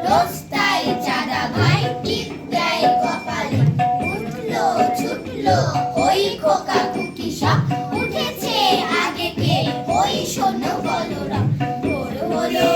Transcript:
রোজটাই চাঁদা ভাই টিপ দেয় কপালে। উঠলো ছুটলো ওই খোকা খুকি সব, উঠেছে আগে কে ওই শোনো বলরাম। ভোর হলো